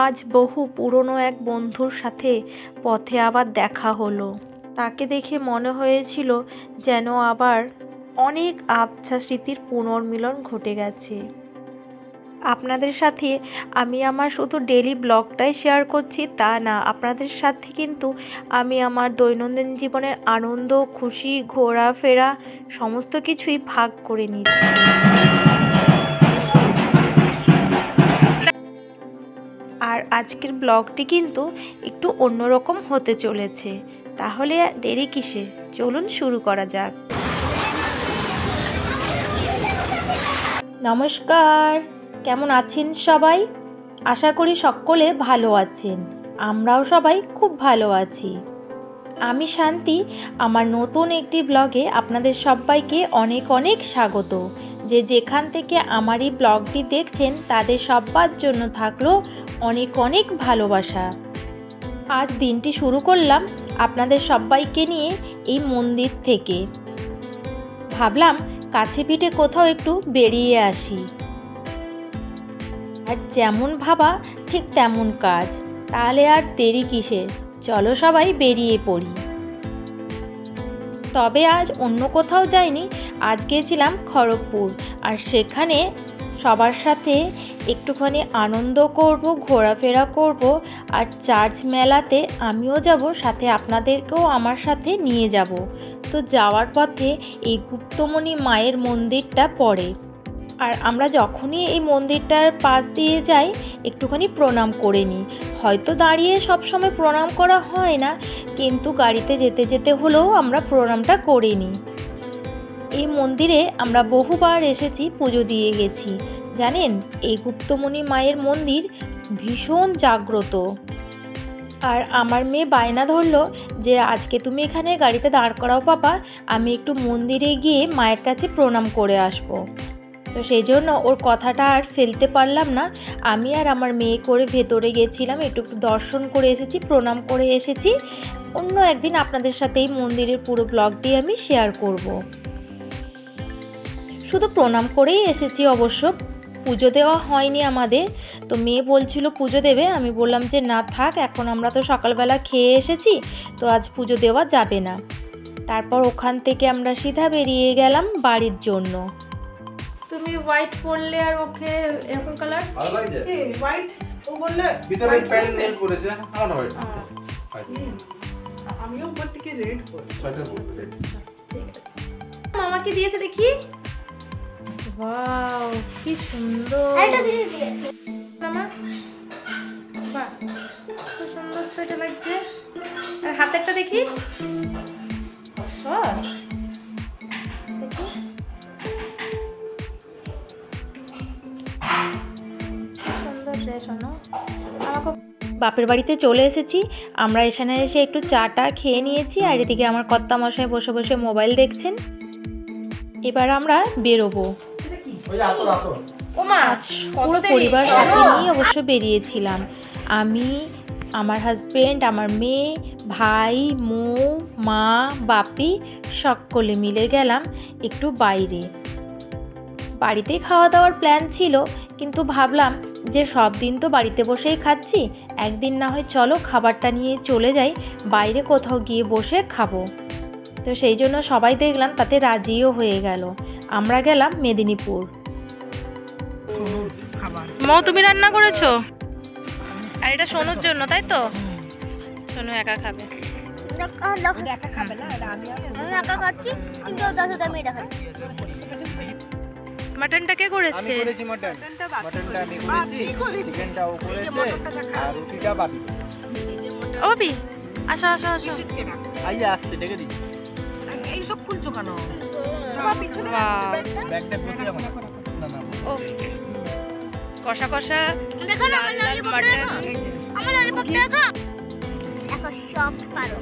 আজ বহু পুরনো এক বন্ধুর সাথে পথে আবার দেখা হলো। তাকে দেখে মনে হয়েছিল যেন আবার অনেক আবছা স্মৃতির পুনর্মিলন ঘটে গেছে। আপনাদের সাথে আমি আমার শুধু ডেইলি ব্লগটাই শেয়ার করছি তা না, আপনাদের সাথে কিন্তু আমি আমার দৈনন্দিন জীবনের আনন্দ, খুশি, ঘোরাফেরা সমস্ত কিছুই ভাগ করে নিচ্ছি। আর আজকের ব্লগটি কিন্তু একটু অন্যরকম হতে চলেছে। তাহলে দেরি কিসে, চলুন শুরু করা যাক। নমস্কার, কেমন আছেন সবাই? আশা করি সকলে ভালো আছেন। আমরাও সবাই খুব ভালো আছি। আমি শান্তি, আমার নতুন একটি ব্লগে আপনাদের সবাইকে অনেক অনেক স্বাগত। যে যেখান থেকে আমার এই ব্লগটি দেখছেন তাদের সবার জন্য থাকলো অনেক অনেক ভালোবাসা। আজ দিনটি শুরু করলাম আপনাদের সবাইকে নিয়ে এই মন্দির থেকে। ভাবলাম কাছে পিঠে কোথাও একটু বেরিয়ে আসি। আর যেমন ভাবা ঠিক তেমন কাজ, তাহলে আর দেরি কিসের, চলো সবাই বেরিয়ে পড়ি। তবে আজ অন্য কোথাও যাইনি, আজ গিয়েছিলাম খড়গপুর। আর সেখানে সবার সাথে একটুখানি আনন্দ করব, ঘোরাফেরা করব। আর চার্চ মেলাতে আমিও যাব, সাথে আপনাদেরকেও আমার সাথে নিয়ে যাব। তো যাওয়ার পথে এই গুপ্তমণি মায়ের মন্দিরটা পড়ে। আর আমরা যখনই এই মন্দিরটার পাশ দিয়ে যাই একটুখানি প্রণাম করে নিই। হয়তো দাঁড়িয়ে সবসময় প্রণাম করা হয় না, কিন্তু গাড়িতে যেতে যেতে হলেও আমরা প্রণামটা করে নিই। এই মন্দিরে আমরা বহুবার এসেছি, পুজো দিয়ে গেছি। জানেন, এই গুপ্তমণি মায়ের মন্দির ভীষণ জাগ্রত। আর আমার মেয়ে বায়না ধরলো যে আজকে তুমি এখানে গাড়িটা দাঁড় করাও পাপা, আমি একটু মন্দিরে গিয়ে মায়ের কাছে প্রণাম করে আসবো। তো সেই জন্য ওর কথাটা আর ফেলতে পারলাম না। আমি আর আমার মেয়ে করে ভেতরে গেছিলাম, একটু দর্শন করে এসেছি, প্রণাম করে এসেছি। অন্য একদিন আপনাদের সাথে এই মন্দিরের পুরো ব্লগটি আমি শেয়ার করব। শুধু প্রণাম করেই এসেছি, অবশ্য পুজো দেওয়া হয়নি আমাদের। তো মেয়ে বলছিল পুজো দেবে, আমি বললাম যে না থাক, এখন আমরা তো সকালবেলা খেয়ে এসেছি, তো আজ পুজো দেওয়া যাবে না। তারপর ওখান থেকে আমরা সিধা বেরিয়ে গেলাম বাড়ির জন্য। তুমি হোয়াইট পরলে আর ওকে এরকম কালার ভালো লাগে। কি হোয়াইট ও বললে ভিতরে প্যান্ট নেল পরেছে, আমার হোয়াইট। আমিও উপর থেকে রেড পরি, সোয়েটার পরছি। ঠিক আছে, মামাকে দিয়েছে দেখি। ওয়াও কি সুন্দর, এটা দিয়ে দিয়ে মামা। বাহ খুব সুন্দর সোয়েটার লাগছে। আর হাতেরটা দেখি। সর বাপের বাড়িতে চলে এসেছি আমরা। এখানে এসে একটু চাটা খেয়ে নিয়েছি। আর এদিকে আমার কর্তামশাই বসে বসে মোবাইল দেখছেন। এবার আমরা বেরোবো। পুরো পরিবার সাথে নিয়ে অবশ্য বেরিয়েছিলাম। আমি, আমার হাজবেন্ড, আমার মেয়ে, ভাই, মৌ, মা, বাপি সকলে মিলে গেলাম একটু বাইরে। বাড়িতে খাওয়া দাওয়ার প্ল্যান ছিল, কিন্তু ভাবলাম যে সব দিন তো বাড়িতে বসেই খাচ্ছি, একদিন না হয় চলো খাবারটা নিয়ে চলে যাই, বাইরে কোথাও গিয়ে বসে খাবো। তো সেই জন্য সবাই দেখলাম তাতে রাজিও হয়ে গেল। আমরা গেলাম মেদিনীপুর। মৌ তুমি রান্না করেছো? আর এটা সোনুর জন্য, তাই তো? সোনু একা খাবে। মাটনটা কে করেছে? আমি করেছি মাটন। মাটনটা আমি করেছি, চিকেনটা ও করেছে, আর রুটিটা বাবি। ও বাবি আসো আসো আসো। আইয়া আসতে ডেকে দিই। এই সব খুলছো কেন? ব্যাগটা বসে যাবো না। না না ও কষা কষা দেখো না আমার ললিপপটা দেখো, আমার ললিপপটা দেখো। দেখো সব পারো।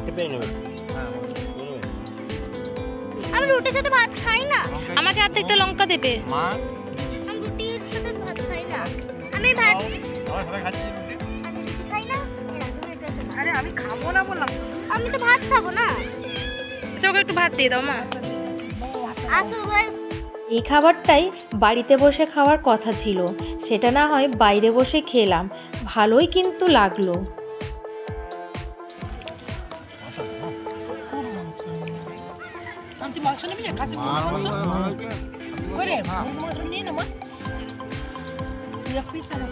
টিপে নেবে। আমি রুটির সাথে ভাত খাই না। আমাকে অর্ধেকটা লঙ্কা দেবে। মা আমি রুটির সাথে ভাত খাই না। আমি ভাত আমার সবাই খাচ্ছি রুটি। খাই না। আরে আমি খাবো না বললাম। আমি তো ভাত খাবো না। চোখে একটু ভাত দিয়ে দাও মা। আসো ভাই এই খাবারটাই বাড়িতে বসে খাওয়ার কথা ছিল, সেটা না হয় বাইরে বসে খেলাম, ভালোই কিন্তু লাগলো। মাংস নিবি না? খাসি মাংস করে মুরগি মাংস নিয়ে না মা, তুই এক পিস আনো।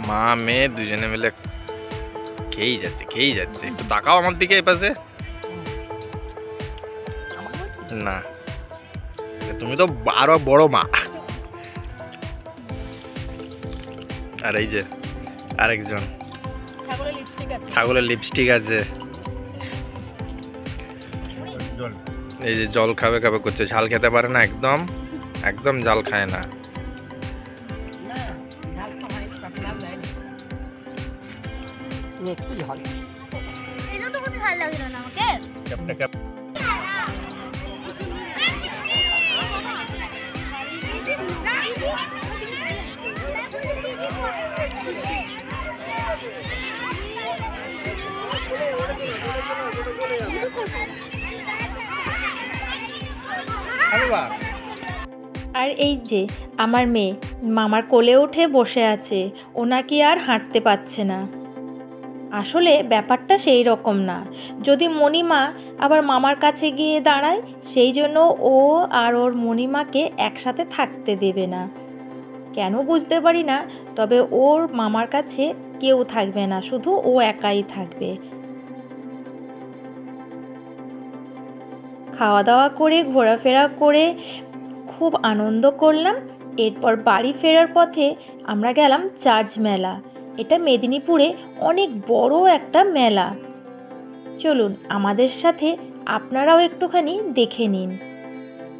মা মেয়ে দুজনে মিলে খেয়েই যাচ্ছে। একটু তাকাও আমার দিকে এই পাশে। না, তুমি তো আরো বড় মা। আর এই যে আরেকজন, ছাগলের লিপস্টিক আছে। এই যে জল খাবে করছে, ঝাল খেতে পারে না, একদম ঝাল খায় না। এটা তো খুব ভালো লাগলো না আমাকে। আর এই যে আমার মেয়ে মামার কোলে উঠে বসে আছে, ও নাকি আর হাঁটতে পারছে না। আসলে ব্যাপারটা সেই রকম না, যদি মণিমা আবার মামার কাছে গিয়ে দাঁড়ায়, সেই জন্য ও আর ওর মণিমাকে একসাথে থাকতে দেবে না। কেন বুঝতে পারি না, তবে ওর মামার কাছে কেউ থাকবে না, শুধু ও একাই থাকবে। খাওয়া দাওয়া করে ঘোরাফেরা করে খুব আনন্দ করলাম। এরপর বাড়ি ফেরার পথে আমরা গেলাম চার্চ মেলা। এটা মেদিনীপুরে অনেক বড় একটা মেলা। চলুন আমাদের সাথে আপনারাও একটুখানি দেখে নিন।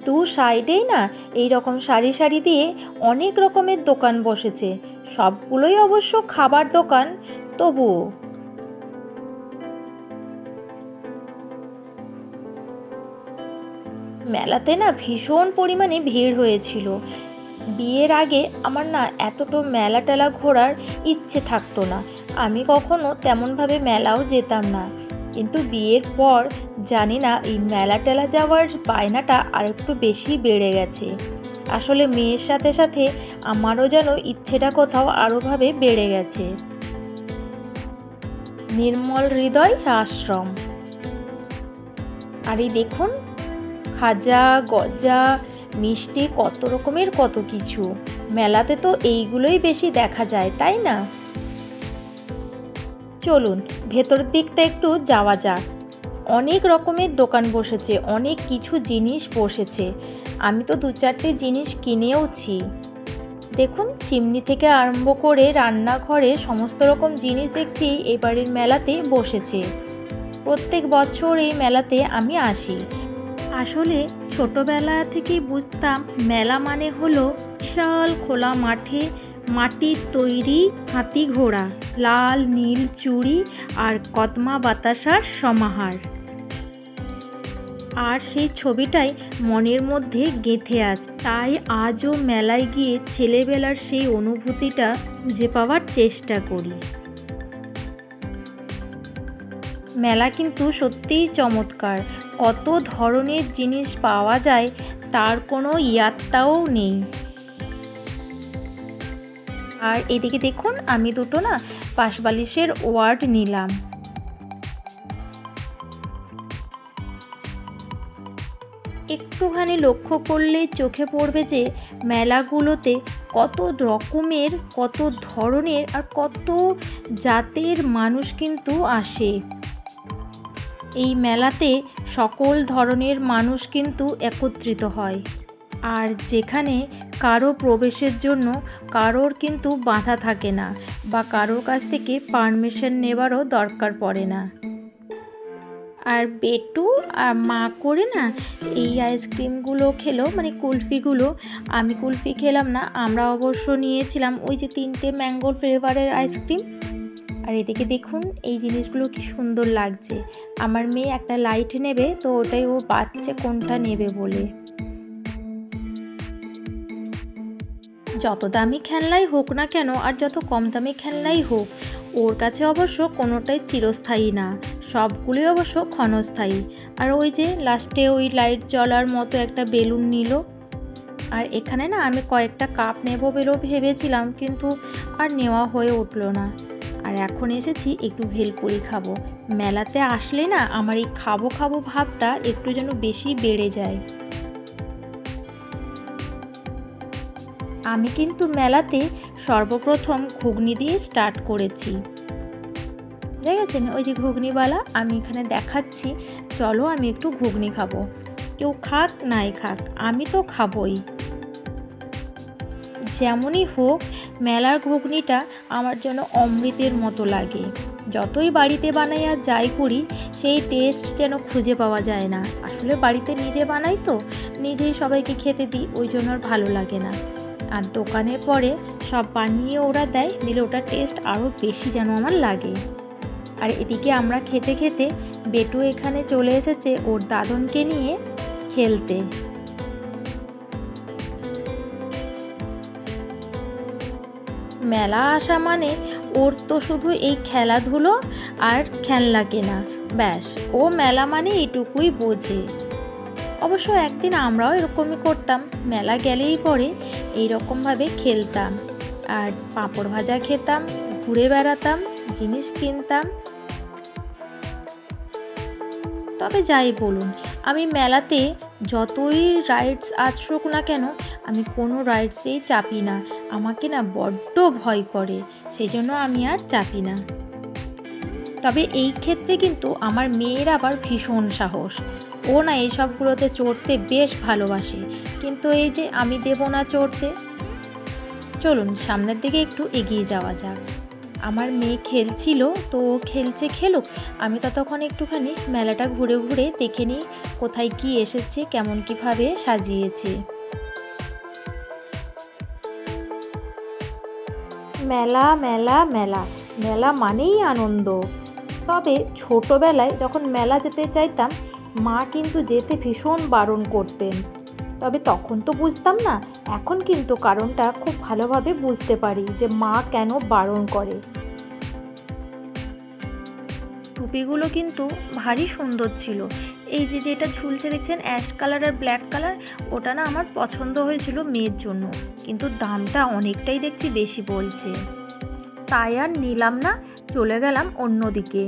দু সাইডেই না এই রকম সারি সারি দিয়ে অনেক রকমের দোকান বসেছে, সবগুলোই অবশ্য খাবার দোকান, তবুও মেলাতে না ভীষণ পরিমাণে ভিড় হয়েছিল। বিয়ের আগে আমার না এতটা মেলা টেলা ঘোরার ইচ্ছে থাকতো না, আমি কখনো তেমনভাবে মেলাও যেতাম না। কিন্তু বিয়ের পর জানি না এই মেলা টেলা যাওয়ার বায়নাটা আর একটু বেশি বেড়ে গেছে। আসলে মেয়ের সাথে সাথে আমারও যেন ইচ্ছেটা কোথাও আরোভাবে বেড়ে গেছে। নির্মল হৃদয় আশ্রম। আর এই দেখুন খাজা, গজা, মিষ্টি, কত রকমের কত কিছু। মেলাতে তো এইগুলোই বেশি দেখা যায়, তাই না? চলুন ভেতরের দিকটা একটু যাওয়া যাক। অনেক রকমের দোকান বসেছে, অনেক কিছু জিনিস বসেছে। আমি তো 2-4টে জিনিস কিনেওছি। দেখুন চিমনি থেকে আরম্ভ করে রান্নাঘরে সমস্ত রকম জিনিস দেখছি এবারের মেলাতে বসেছে। প্রত্যেক বছর এই মেলাতে আমি আসি। আসলে ছোটবেলা থেকেই বুঝতাম মেলা মানে হলো বিশাল খোলা মাঠে মাটির তৈরি হাতি ঘোড়া, লাল নীল চুড়ি আর কদমা বাতাসার সমাহার। আর সেই ছবিটাই মনের মধ্যে গেঁথে আছে, তাই আজও মেলায় গিয়ে ছেলেবেলার সেই অনুভূতিটা খুঁজে পাওয়ার চেষ্টা করি। মেলা কিন্তু সত্যিই চমৎকার, কত ধরনের জিনিস পাওয়া যায় তার কোনো ইয়াত্তাও নেই। আর এদিকে দেখুন আমি দুটো না পাশবালিশের ওয়ার্ড নিলাম। একটুখানি লক্ষ্য করলে চোখে পড়বে যে মেলাগুলোতে কত রকমের, কত ধরনের আর কত জাতের মানুষ কিন্তু আসে। এই মেলাতে সকল ধরনের মানুষ কিন্তু একত্রিত হয়। আর যেখানে কারো প্রবেশের জন্য কারোর কিন্তু বাধা থাকে না, বা কারোর কাছ থেকে পারমিশন নেবারও দরকার পড়ে না। আর বেটু আর মা করে না এই আইসক্রিমগুলো খেলো, মানে কুলফিগুলো। আমি কুলফি খেলাম না, আমরা অবশ্য নিয়েছিলাম ওই যে 3টে ম্যাঙ্গো ফ্লেভারের আইসক্রিম। আর এদিকে দেখুন এই জিনিসগুলো কি সুন্দর লাগছে। আমার মেয়ে একটা লাইট নেবে, তো ওটাই ও বাচ্চা কোনটা নেবে বলে। যত দামি খেলনাই হোক না কেন আর যত কম দামি খেলনাই হোক, ওর কাছে অবশ্য কোনোটাই চিরস্থায়ী না, সবগুলোই অবশ্য ক্ষণস্থায়ী। আর ওই যে লাস্টে ওই লাইট জ্বলার মতো একটা বেলুন নিল। আর এখানে না আমি কয়েকটা কাপ নেব বলেও ভেবেছিলাম, কিন্তু আর নেওয়া হয়ে উঠলো না। আর এখন এসেছি একটু ভেলপুরি খাবো। মেলাতে আসলে না আমার এই খাবো খাবো ভাবটা একটু যেন বেশি বেড়ে যায়। আমি কিন্তু মেলাতে সর্বপ্রথম ঘুগনি দিয়ে স্টার্ট করেছি। দেখেছেন ওই যে ঘুগনিওয়ালা, আমি এখানে দেখাচ্ছি, চলো আমি একটু ঘুগনি খাবো। কেউ খাক নাই খাক, আমি তো খাবই। যেমনই হোক মেলার ঘুগনিটা আমার যেন অমৃতের মতো লাগে। যতই বাড়িতে বানাই আর যাই করি, সেই টেস্ট যেন খুঁজে পাওয়া যায় না। আসলে বাড়িতে নিজে বানাই তো, নিজেই সবাইকে খেতে দিই, ওই জন্য আর ভালো লাগে না। আর দোকানে পরে সব বানিয়ে ওরা দেয়, দিলে ওটার টেস্ট আরও বেশি যেন আমার লাগে। আর এদিকে আমরা খেতে খেতে বেটু এখানে চলে এসেছে ওর দাদনকে নিয়ে খেলতে। মেলা আসা মানে ওর তো শুধু এই খেলাধুলো আর খেলনা কেনা, ব্যাস। ও মেলা মানে এটুকুই বোঝে। অবশ্য একদিন আমরাও এরকমই করতাম, মেলা গেলেই পরে এইরকমভাবে খেলতাম আর পাঁপড় ভাজা খেতাম, ঘুরে বেড়াতাম, জিনিস কিনতাম। তবে যাই বলুন, আমি মেলাতে যতই রাইডস আসুক না কেন, আমি কোনো রাইডসেই চাপি না। আমাকে না বড্ড ভয় করে, সেই জন্য আমি আর চাপি না। তবে এই ক্ষেত্রে কিন্তু আমার মেয়ের আবার ভীষণ সাহস, ও না এইসবগুলোতে চড়তে বেশ ভালোবাসে, কিন্তু এই যে আমি দেব না চড়তে। চলুন সামনের দিকে একটু এগিয়ে যাওয়া যাক। আমার মেয়ে খেলছিল, তো ও খেলছে খেলুক, আমি ততক্ষণ একটুখানি মেলাটা ঘুরে ঘুরে দেখে নিই কোথায় কি এসেছে, কেমন কিভাবে সাজিয়েছে। মেলা মেলা মেলা, মেলা মানেই আনন্দ। তবে ছোটোবেলায় যখন মেলা যেতে চাইতাম, মা কিন্তু যেতে ভীষণ বারণ করতেন। তবে তখন তো বুঝতাম না, এখন কিন্তু কারণটা খুব ভালোভাবে বুঝতে পারি যে মা কেন বারণ করে। টুপিগুলো কিন্তু ভারী সুন্দর ছিল। এই যে যেটা ঝুলছে দেখছেন অ্যাশ কালার আর ব্ল্যাক কালার, ওটা না আমার পছন্দ হয়েছিল মেয়ের জন্য, কিন্তু দামটা অনেকটাই দেখছি বেশি বলছে, তাই আর নিলাম না, চলে গেলাম অন্যদিকে।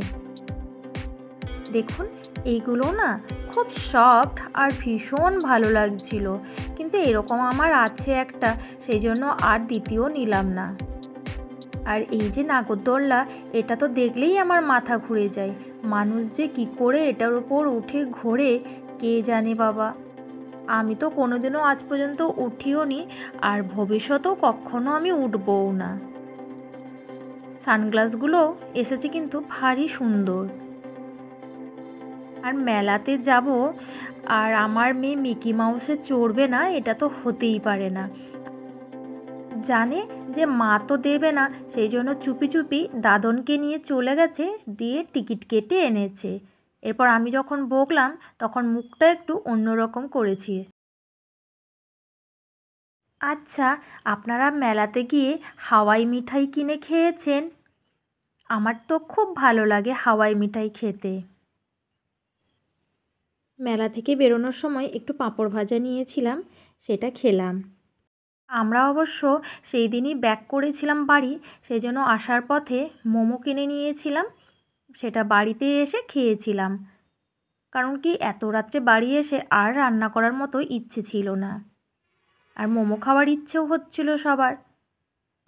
দেখুন এইগুলো না খুব সফট আর ভীষণ ভালো লাগছিল, কিন্তু এরকম আমার আছে একটা, সেই জন্য আর দ্বিতীয় নিলাম না। আর এই যে নাগরদোলনা, এটা তো দেখলেই আমার মাথা ঘুরে যায়। মানুষ যে কি করে এটার উপর উঠে ঘোরে কে জানে বাবা। আমি তো কোনোদিনও আজ পর্যন্ত উঠিও নি, আর ভবিষ্যতেও কখনো আমি উঠবও না। সানগ্লাসগুলো এসেছে কিন্তু ভারী সুন্দর। আর মেলাতে যাব আর আমার মেয়ে মিকি মাউসে চড়বে না, এটা তো হতেই পারে না। জানে যে মা তো দেবে না, সেই জন্য চুপি চুপি দাদনকে নিয়ে চলে গেছে, দিয়ে টিকিট কেটে এনেছে। এরপর আমি যখন বকলাম তখন মুখটা একটু অন্যরকম করেছি। আচ্ছা, আপনারা মেলাতে গিয়ে হাওয়াই মিঠাই কিনে খেয়েছেন? আমার তো খুব ভালো লাগে হাওয়াই মিঠাই খেতে। মেলা থেকে বেরোনোর সময় একটু পাঁপড় ভাজা নিয়েছিলাম, সেটা খেলাম। আমরা অবশ্য সেই দিনই ব্যাক করেছিলাম বাড়ি, সেই জন্য আসার পথে মোমো কিনে নিয়েছিলাম, সেটা বাড়িতে এসে খেয়েছিলাম। কারণ কি এত রাত্রে বাড়ি এসে আর রান্না করার মতো ইচ্ছে ছিল না, আর মোমো খাওয়ার ইচ্ছেও হচ্ছিল সবার।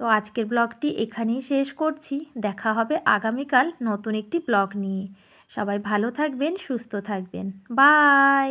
তো আজকের ব্লগটি এখানেই শেষ করছি, দেখা হবে আগামীকাল নতুন একটি ব্লগ নিয়ে। সবাই ভালো থাকবেন, সুস্থ থাকবেন, বাই।